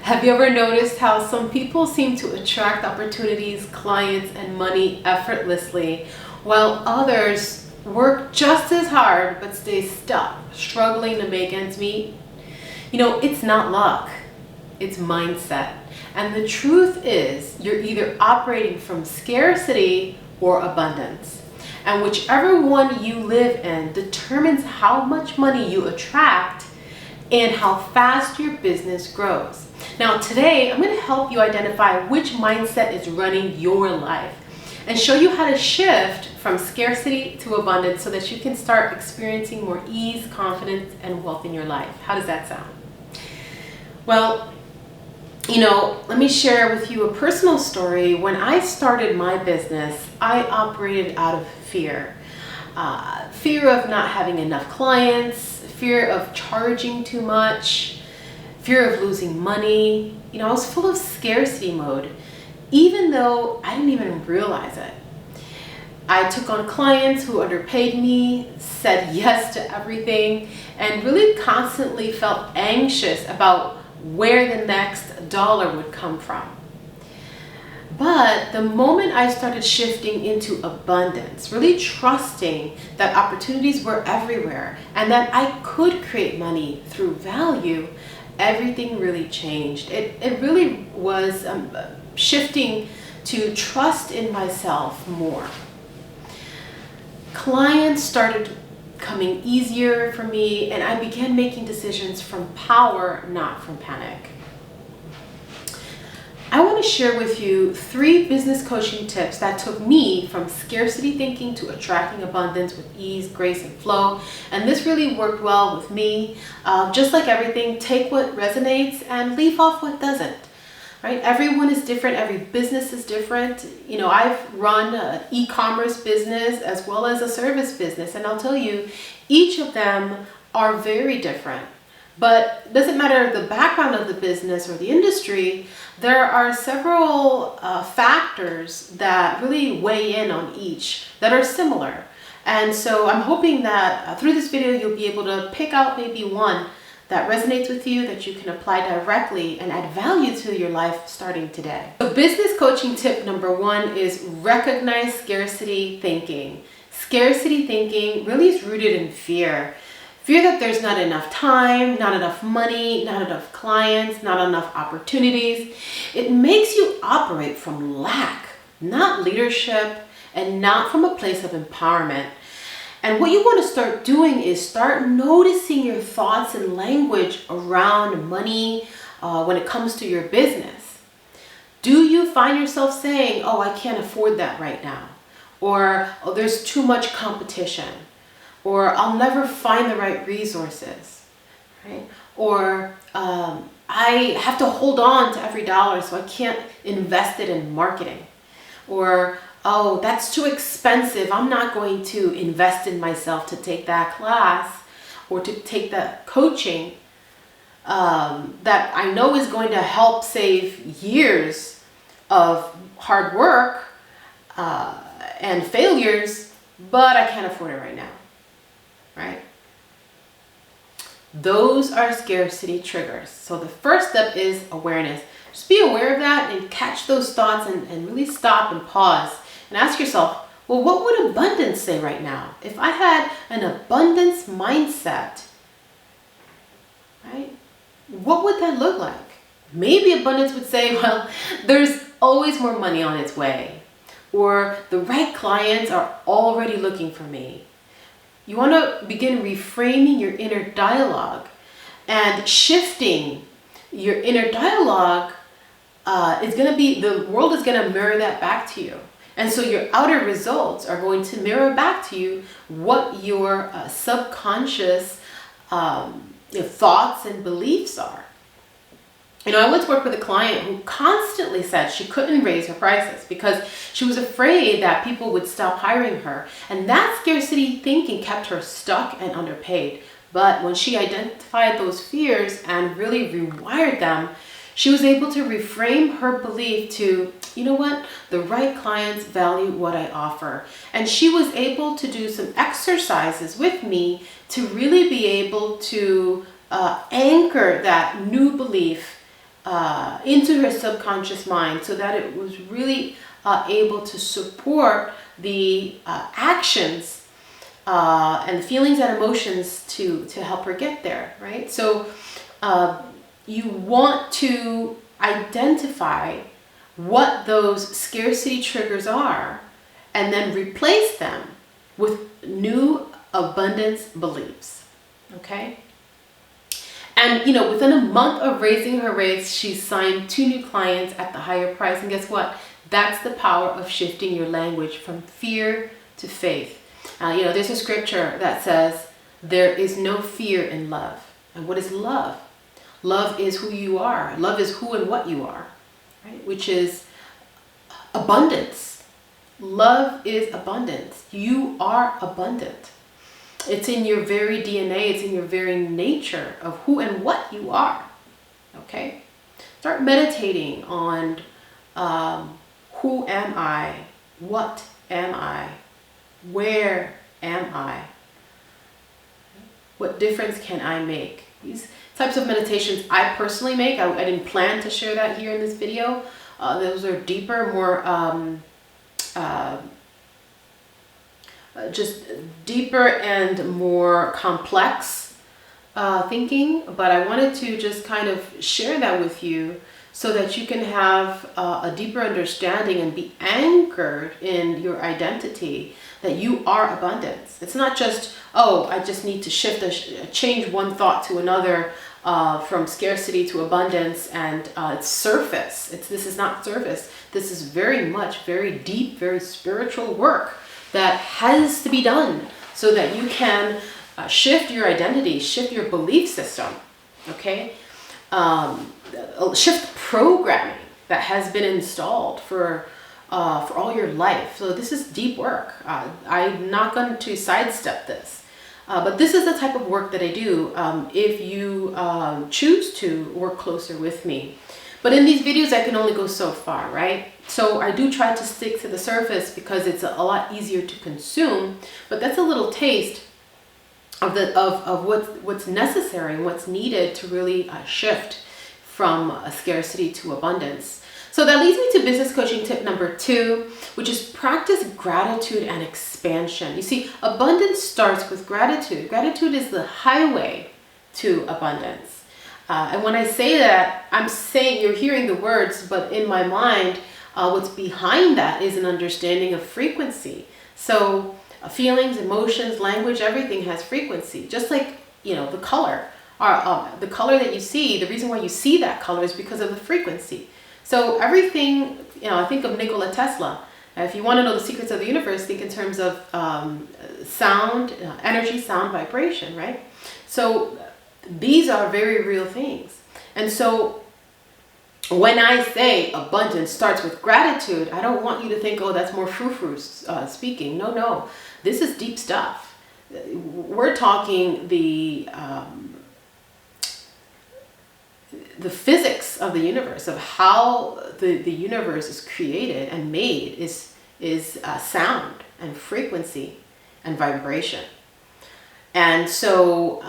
Have you ever noticed how some people seem to attract opportunities, clients, and money effortlessly, while others work just as hard but stay stuck, struggling to make ends meet? It's not luck, it's mindset. And the truth is, you're either operating from scarcity or abundance. And whichever one you live in determines how much money you attract and how fast your business grows. Now today, I'm going to help you identify which mindset is running your life and show you how to shift from scarcity to abundance so that you can start experiencing more ease, confidence, and wealth in your life. How does that sound? Well, let me share with you a personal story. When I started my business, I operated out of fear. Fear of not having enough clients, fear of charging too much, fear of losing money. I was full of scarcity mode, even though I didn't even realize it. I took on clients who underpaid me, said yes to everything, and really constantly felt anxious about where the next dollar would come from. But the moment I started shifting into abundance, really trusting that opportunities were everywhere and that I could create money through value, everything really changed. It really was shifting to trust in myself more. Clients started coming easier for me, and I began making decisions from power, not from panic. I want to share with you 3 business coaching tips that took me from scarcity thinking to attracting abundance with ease, grace, and flow. And this really worked well with me. Just like everything, take what resonates and leave off what doesn't. Right? Everyone is different. Every business is different. I've run an e-commerce business as well as a service business, and I'll tell you, each of them are very different. But it doesn't matter the background of the business or the industry, there are several factors that really weigh in on each that are similar. And so I'm hoping that through this video, you'll be able to pick out maybe one that resonates with you, that you can apply directly and add value to your life starting today. So business coaching tip number 1 is recognize scarcity thinking. Scarcity thinking really is rooted in fear. Fear that there's not enough time, not enough money, not enough clients, not enough opportunities. It makes you operate from lack, not leadership, and not from a place of empowerment. And what you want to start doing is start noticing your thoughts and language around money when it comes to your business. Do you find yourself saying, oh, I can't afford that right now? Or, oh, there's too much competition? Or I'll never find the right resources, right? Or I have to hold on to every dollar, so I can't invest it in marketing. Or, oh, that's too expensive. I'm not going to invest in myself to take that class or to take that coaching that I know is going to help save years of hard work and failures, but I can't afford it right now. Right? Those are scarcity triggers. So the first step is awareness. Just be aware of that and catch those thoughts and really stop and pause and ask yourself, well, what would abundance say right now? If I had an abundance mindset, right? What would that look like? Maybe abundance would say, well, there's always more money on its way, or the right clients are already looking for me. You want to begin reframing your inner dialogue and shifting your inner dialogue. The world is going to mirror that back to you. And so your outer results are going to mirror back to you what your subconscious thoughts and beliefs are. I once worked with a client who constantly said she couldn't raise her prices because she was afraid that people would stop hiring her. And that scarcity thinking kept her stuck and underpaid. But when she identified those fears and really rewired them, she was able to reframe her belief to, you know what, the right clients value what I offer. And she was able to do some exercises with me to really be able to anchor that new belief into her subconscious mind so that it was really able to support the actions and the feelings and emotions to help her get there, right? So you want to identify what those scarcity triggers are and then replace them with new abundance beliefs, okay? And, you know, within a month of raising her rates, she signed 2 new clients at the higher price. And guess what? That's the power of shifting your language from fear to faith. You know, there's a scripture that says, there is no fear in love. And what is love? Love is who you are. Love is who and what you are, right? Which is abundance. Love is abundance. You are abundant. It's in your very DNA, it's in your very nature of who and what you are, okay? Start meditating on who am I, what am I, where am I, what difference can I make? These types of meditations I personally make. I didn't plan to share that here in this video. Those are deeper, more just deeper and more complex thinking, but I wanted to just kind of share that with you so that you can have a deeper understanding and be anchored in your identity that you are abundance. It's not just, oh, I just need to change one thought to another from scarcity to abundance, and it's surface. This is not surface. This is very much, very deep, very spiritual work that has to be done so that you can shift your identity, shift your belief system, okay? Shift programming that has been installed for all your life. So this is deep work. I'm not going to sidestep this, but this is the type of work that I do if you choose to work closer with me. But in these videos, I can only go so far, right? So I do try to stick to the surface because it's a lot easier to consume, but that's a little taste of what's necessary and what's needed to really shift from a scarcity to abundance. So that leads me to business coaching tip number 2, which is practice gratitude and expansion. You see, abundance starts with gratitude. Gratitude is the highway to abundance. And when I say that, I'm saying you're hearing the words, but in my mind, what's behind that is an understanding of frequency. So feelings, emotions, language, everything has frequency. Just like, you know, the color. The color that you see, the reason why you see that color is because of the frequency. So everything, you know, I think of Nikola Tesla. If you want to know the secrets of the universe, think in terms of sound, energy, sound, vibration, right? So these are very real things. And so when I say abundance starts with gratitude, I don't want you to think, oh, that's more frou-frou speaking. No. This is deep stuff. We're talking the physics of the universe, of how the universe is created and made is sound and frequency and vibration. And so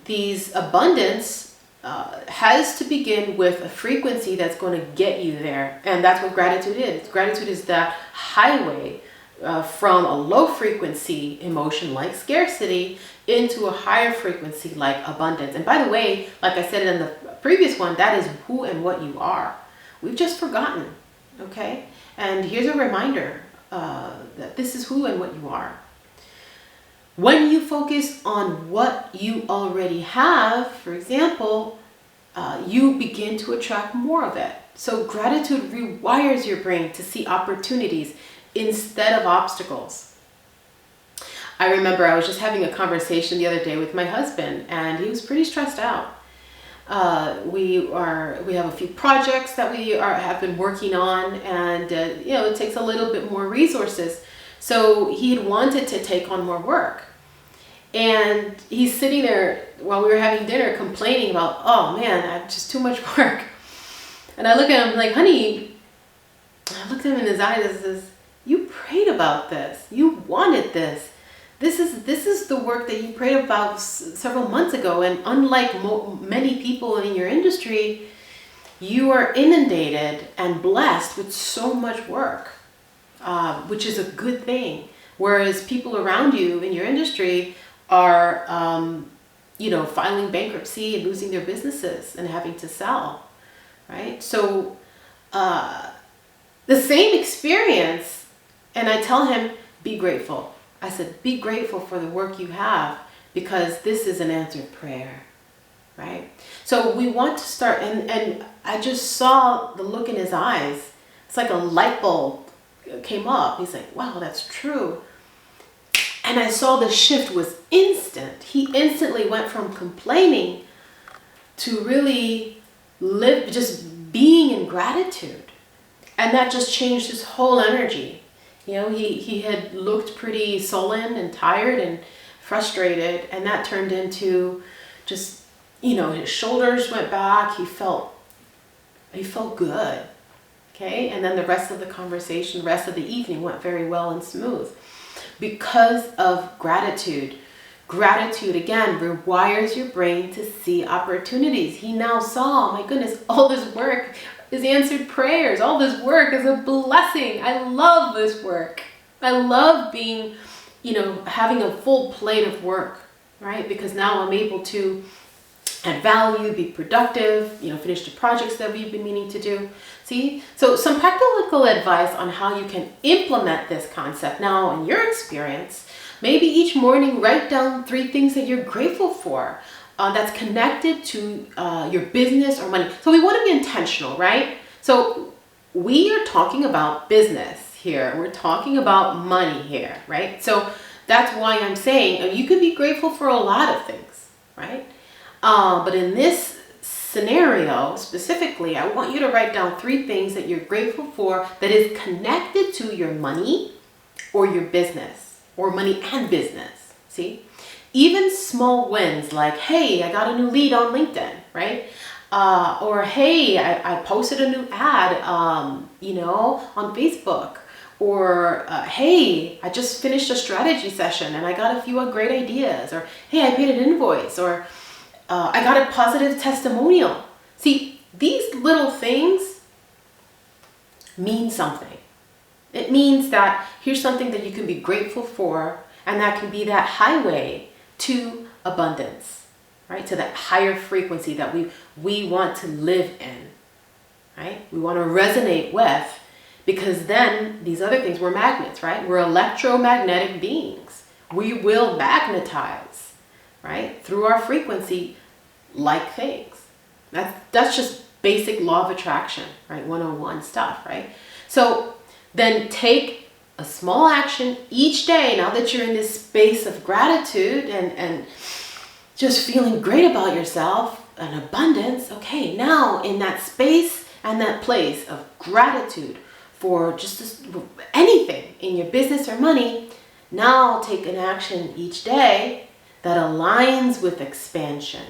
these abundance has to begin with a frequency that's going to get you there. And that's what gratitude is. Gratitude is that highway from a low frequency emotion like scarcity into a higher frequency like abundance. And by the way, like I said in the previous one, that is who and what you are. We've just forgotten, okay? And here's a reminder that this is who and what you are. When you focus on what you already have, for example, you begin to attract more of it. So gratitude rewires your brain to see opportunities instead of obstacles. I remember I was just having a conversation the other day with my husband, and he was pretty stressed out. We have a few projects that we have been working on, and you know, it takes a little bit more resources. So he had wanted to take on more work. And he's sitting there while we were having dinner complaining about, oh man, I have just too much work. And I look at him like, honey, I looked at him in his eyes and says, you prayed about this. You wanted this. This is the work that you prayed about several months ago. And unlike many people in your industry, you are inundated and blessed with so much work, which is a good thing. Whereas people around you in your industry are, filing bankruptcy and losing their businesses and having to sell, right? So the same experience, and I tell him, be grateful. I said, be grateful for the work you have, because this is an answered prayer, right? So we want to start, and I just saw the look in his eyes. It's like a light bulb came up. He's like, wow, that's true. And I saw the shift was instant. He instantly went from complaining to really just being in gratitude. And that just changed his whole energy. He had looked pretty sullen and tired and frustrated, and that turned into just, his shoulders went back. He felt good. Okay. And then the rest of the conversation, the rest of the evening went very well and smooth because of gratitude. Gratitude, again, rewires your brain to see opportunities. He now saw, my goodness, all this work is answered prayers. All this work is a blessing. I love this work. I love being, having a full plate of work, right? Because now I'm able to add value, be productive, finish the projects that we've been meaning to do. See? So some practical advice on how you can implement this concept now in your experience. Maybe each morning write down 3 things that you're grateful for that's connected to your business or money. So we want to be intentional, right? So we are talking about business here. We're talking about money here, right? So that's why I'm saying you can be grateful for a lot of things, right? But in this scenario specifically, I want you to write down 3 things that you're grateful for that is connected to your money or your business, or money and business. See? Even small wins like, hey, I got a new lead on LinkedIn, right? Or hey, I posted a new ad, on Facebook. Or hey, I just finished a strategy session and I got a few great ideas. Or hey, I paid an invoice. Or I got a positive testimonial. See, these little things mean something. It means that here's something that you can be grateful for, and that can be that highway to abundance, right? To that higher frequency that we want to live in, right? We want to resonate with, because then these other things, we're magnets, right? We're electromagnetic beings. We will magnetize, right? Through our frequency, like things. That's just basic law of attraction, right? 101 stuff, right? So then take a small action each day, now that you're in this space of gratitude and just feeling great about yourself and abundance. Okay, now in that space and that place of gratitude for just anything in your business or money, now take an action each day that aligns with expansion,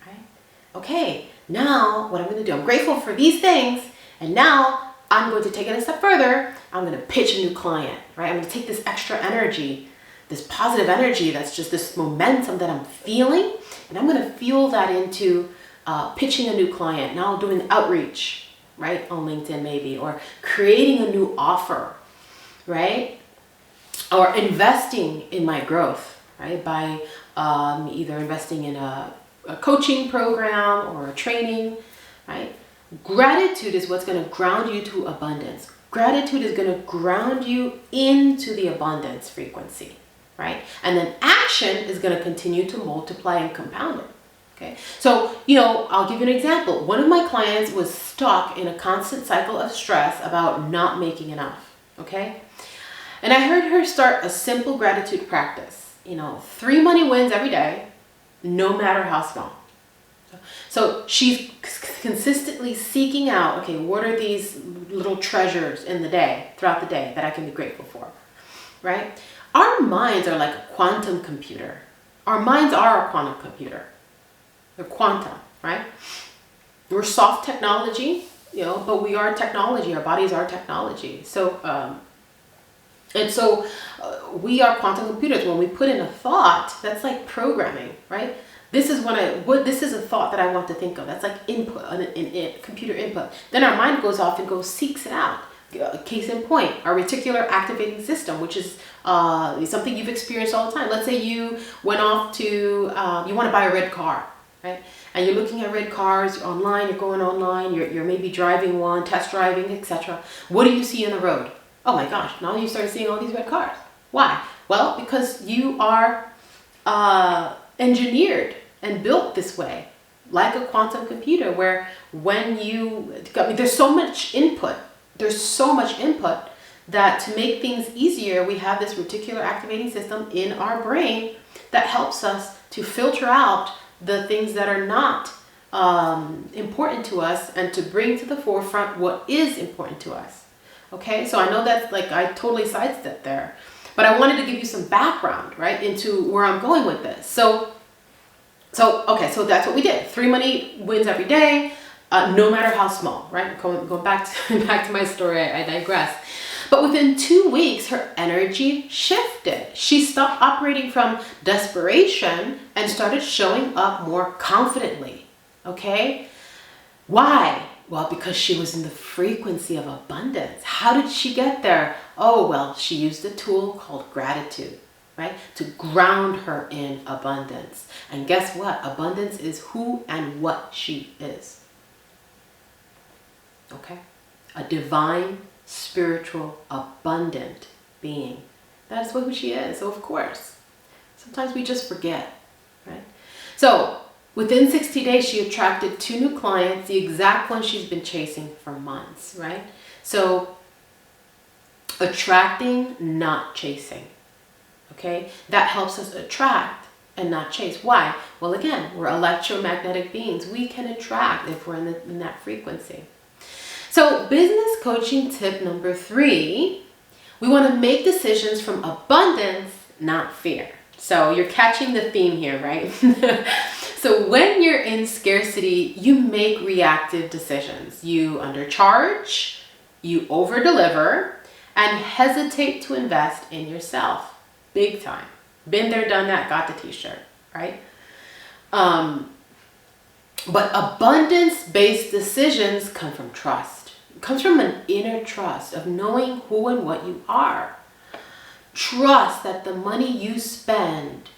right? Okay, now what I'm going to do, I'm grateful for these things, and now I'm going to take it a step further. I'm going to pitch a new client, right? I'm going to take this extra energy, this positive energy, that's just this momentum that I'm feeling, and I'm going to fuel that into pitching a new client. Now doing outreach, right? On LinkedIn maybe, or creating a new offer, right? Or investing in my growth, right? By either investing in a coaching program or a training, right? Gratitude is what's going to ground you to abundance. Gratitude is going to ground you into the abundance frequency, right? And then action is going to continue to multiply and compound it. Okay. So, I'll give you an example. One of my clients was stuck in a constant cycle of stress about not making enough. Okay. And I heard her start a simple gratitude practice, 3 money wins every day, no matter how small. So she's consistently seeking out, okay, what are these little treasures in the day, throughout the day, that I can be grateful for, right? Our minds are like a quantum computer. Our minds are a quantum computer. They're quantum, right? We're soft technology, but we are technology. Our bodies are technology. So, we are quantum computers. When we put in a thought, that's like programming, right? This is this is a thought that I want to think of. That's like input, computer input. Then our mind goes off and seeks it out. Case in point, our reticular activating system, which is something you've experienced all the time. Let's say you went off to, you want to buy a red car, right? And you're looking at red cars, you're online, you're going online, you're maybe driving one, test driving, etc. What do you see in the road? Oh my gosh, now you start seeing all these red cars. Why? Well, because you are engineered and built this way, like a quantum computer, where there's so much input. There's so much input that to make things easier, we have this reticular activating system in our brain that helps us to filter out the things that are not important to us and to bring to the forefront what is important to us. Okay, so I know that's like, I totally sidestepped there, but I wanted to give you some background, right, into where I'm going with this. So that's what we did. 3 money wins every day, no matter how small, right? Going back to my story, I digress. But within 2 weeks, her energy shifted. She stopped operating from desperation and started showing up more confidently, okay? Why? Well, because she was in the frequency of abundance. How did she get there? Oh, well, she used a tool called gratitude, right? To ground her in abundance. And guess what? Abundance is who and what she is. Okay? A divine, spiritual, abundant being. That is who she is. So of course, sometimes we just forget, right? So within 60 days, she attracted 2 new clients, the exact one she's been chasing for months, right? So attracting, not chasing, okay? That helps us attract and not chase. Why? Well, again, we're electromagnetic beings. We can attract if we're in that frequency. So business coaching tip number 3, we want to make decisions from abundance, not fear. So you're catching the theme here, right? So when you're in scarcity, you make reactive decisions. You undercharge, you over-deliver, and hesitate to invest in yourself. Big time. Been there, done that, got the t-shirt, right? But abundance-based decisions come from trust. It comes from an inner trust of knowing who and what you are. Trust that the money you spend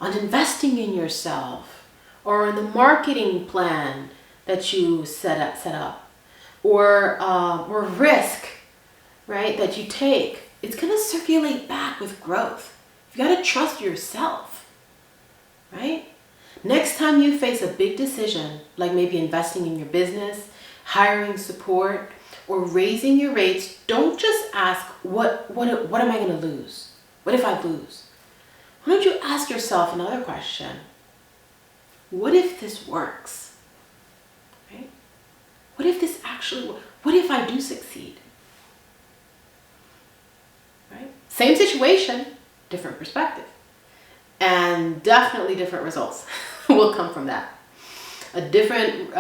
on investing in yourself or in the marketing plan that you set up or risk, right, that you take, it's going to circulate back with growth. You got to trust yourself, right? Next time you face a big decision, like maybe investing in your business, hiring support, or raising your rates, don't just ask, what am I going to lose? What if I lose? Why don't you ask yourself another question? What if this works? Right? What if this actually works? What if I do succeed? Right? Same situation, different perspective. And definitely different results will come from that. A different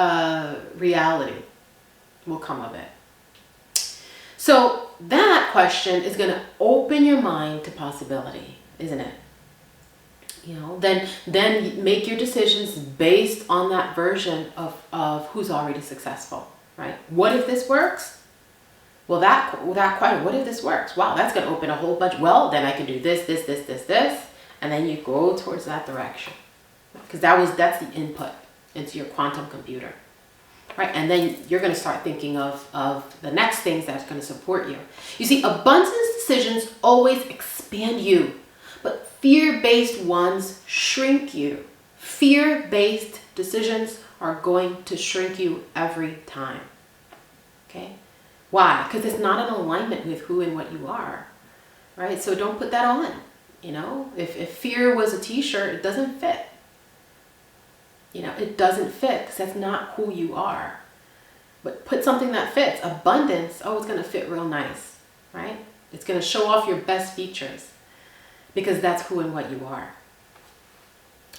reality will come of it. So that question is going to open your mind to possibility, isn't it? You know, then make your decisions based on that version of who's already successful, right? What if this works? Well, that question, what if this works? Wow, that's going to open a whole bunch. Well, then I can do this, and then you go towards that direction, because that's the input into your quantum computer, right? And then you're going to start thinking of the next things that's going to support you. You see, abundance decisions always expand you, but fear-based ones shrink you. Fear-based decisions are going to shrink you every time. Okay? Why? Because it's not in alignment with who and what you are, right? So don't put that on. You know, if fear was a t-shirt, it doesn't fit. You know, it doesn't fit because that's not who you are. But put something that fits. Abundance, oh, it's going to fit real nice, right? It's going to show off your best features because that's who and what you are.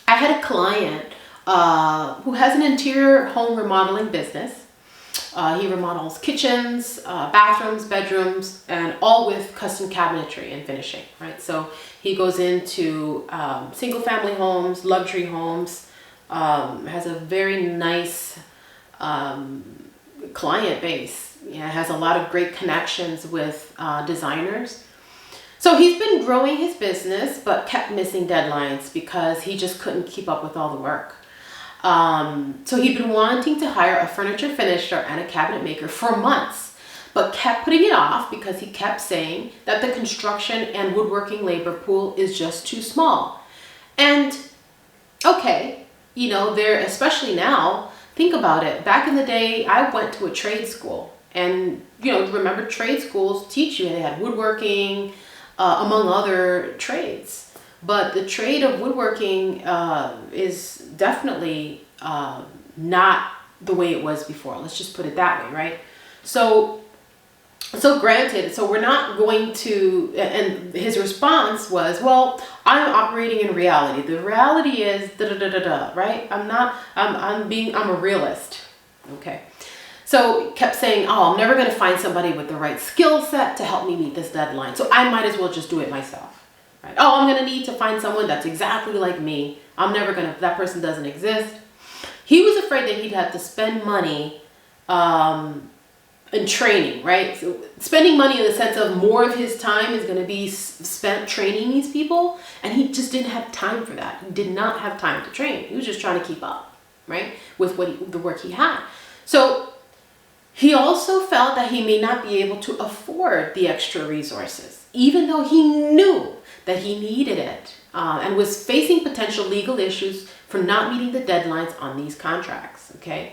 I had a client who has an interior home remodeling business. He remodels kitchens, bathrooms, bedrooms, and all with custom cabinetry and finishing, right? So he goes into single family homes, luxury homes, has a very nice client base. Yeah, has a lot of great connections with designers. So he's been growing his business, but kept missing deadlines because he just couldn't keep up with all the work. So he'd been wanting to hire a furniture finisher and a cabinet maker for months, but kept putting it off because he kept saying that the construction and woodworking labor pool is just too small. And okay, you know, there, especially now, think about it. Back in the day, I went to a trade school, and you know, remember trade schools teach you, they had woodworking, among other trades. But the trade of woodworking is definitely not the way it was before. Let's just put it that way, right? So granted, so we're not going to, and his response was, well, I'm operating in reality. The reality is right? I'm a realist. Okay. So kept saying, oh, I'm never going to find somebody with the right skill set to help me meet this deadline. So I might as well just do it myself. Right? Oh, I'm going to need to find someone that's exactly like me. That person doesn't exist. He was afraid that he'd have to spend money in training, right? So spending money in the sense of more of his time is going to be spent training these people. And he just didn't have time for that. He did not have time to train. He was just trying to keep up, right? With the work he had. So he also felt that he may not be able to afford the extra resources, even though he knew that he needed it, and was facing potential legal issues for not meeting the deadlines on these contracts. Okay,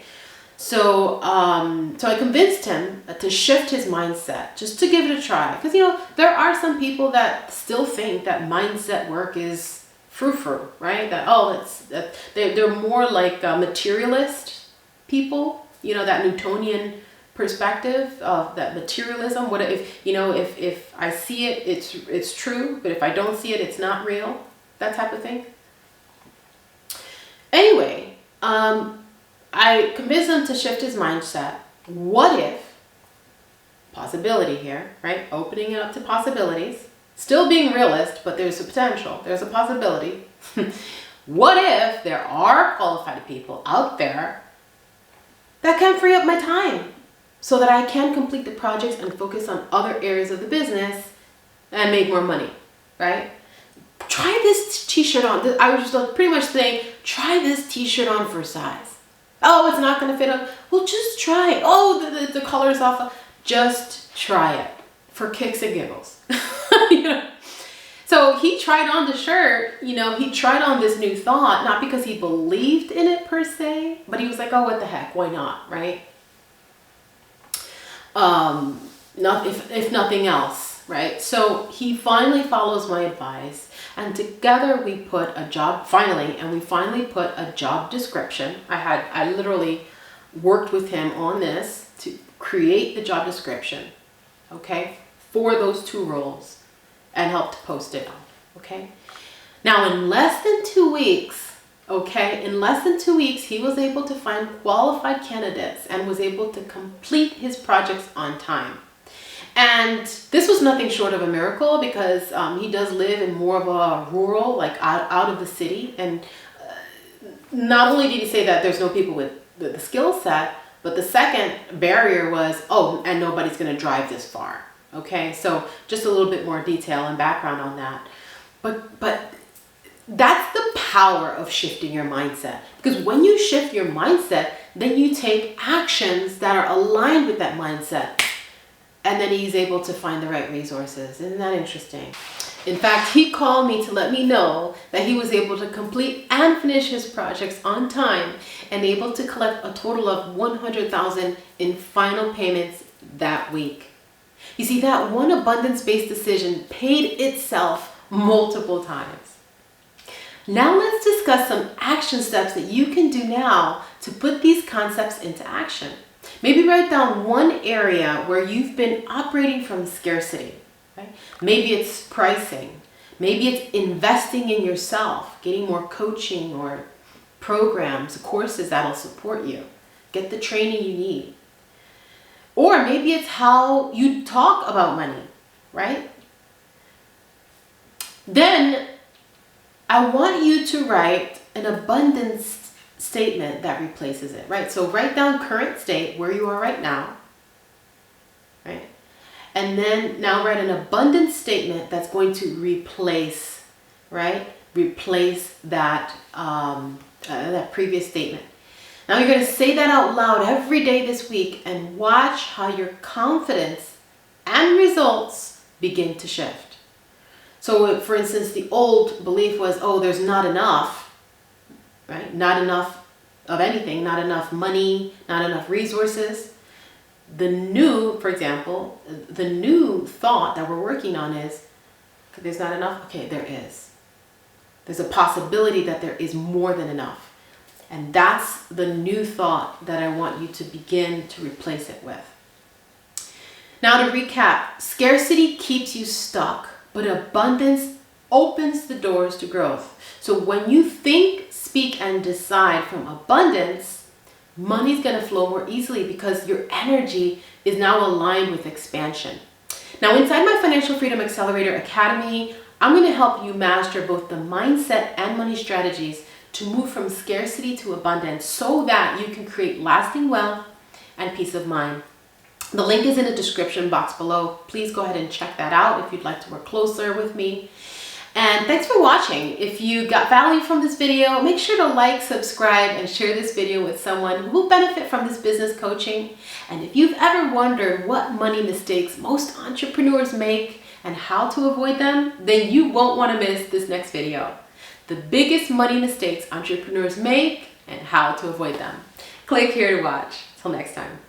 so I convinced him to shift his mindset, just to give it a try, because you know there are some people that still think that mindset work is frou-frou, right? They're more like materialist people, you know, that Newtonian perspective of that materialism. What if I see it, it's true, but if I don't see it, it's not real, that type of thing. Anyway, I convinced him to shift his mindset. What if, possibility here, right? Opening it up to possibilities, still being realist, but there's a potential, there's a possibility. What if there are qualified people out there that can free up my time so that I can complete the projects and focus on other areas of the business and make more money, right? Try this t-shirt on. I was just pretty much saying, try this t-shirt on for size. Oh, it's not going to fit on. Well, just try it. Oh, the color's off. Just try it for kicks and giggles. You know? So he tried on the shirt, you know, he tried on this new thought, not because he believed in it per se, but he was like, oh, what the heck, why not, right? If nothing else, right? So he finally follows my advice, and together we put a job, finally put a job description. I literally worked with him on this to create the job description, okay, for those two roles, and helped post it on, okay? Now in less than 2 weeks, he was able to find qualified candidates and was able to complete his projects on time. And this was nothing short of a miracle, because he does live in more of a rural, like out of the city. And not only did he say that there's no people with the skill set, but the second barrier was, oh, and nobody's going to drive this far. Okay, so just a little bit more detail and background on that. But that's the power of shifting your mindset. Because when you shift your mindset, then you take actions that are aligned with that mindset. And then he's able to find the right resources. Isn't that interesting? In fact, he called me to let me know that he was able to complete and finish his projects on time and able to collect a total of $100,000 in final payments that week. You see, that one abundance-based decision paid itself multiple times. Now let's discuss some action steps that you can do now to put these concepts into action. Maybe write down one area where you've been operating from scarcity. Right? Maybe it's pricing. Maybe it's investing in yourself, getting more coaching or programs, courses that'll support you. Get the training you need. Or maybe it's how you talk about money, right? Then I want you to write an abundance statement that replaces it, right? So write down current state, where you are right now, right? And then now write an abundance statement that's going to replace, right? Replace that, that previous statement. Now you're going to say that out loud every day this week and watch how your confidence and results begin to shift. So for instance, the old belief was, oh, there's not enough, right? Not enough of anything, not enough money, not enough resources. The new, for example, the new thought that we're working on is, okay, there's not enough. Okay, there is. There's a possibility that there is more than enough. And that's the new thought that I want you to begin to replace it with. Now to recap, scarcity keeps you stuck, but abundance opens the doors to growth. So when you think, speak, and decide from abundance, money's going to flow more easily because your energy is now aligned with expansion. Now inside my Financial Freedom Accelerator Academy, I'm going to help you master both the mindset and money strategies to move from scarcity to abundance so that you can create lasting wealth and peace of mind. The link is in the description box below. Please go ahead and check that out if you'd like to work closer with me. And thanks for watching. If you got value from this video, make sure to like, subscribe, and share this video with someone who will benefit from this business coaching. And if you've ever wondered what money mistakes most entrepreneurs make and how to avoid them, then you won't want to miss this next video. The biggest money mistakes entrepreneurs make and how to avoid them. Click here to watch. Till next time.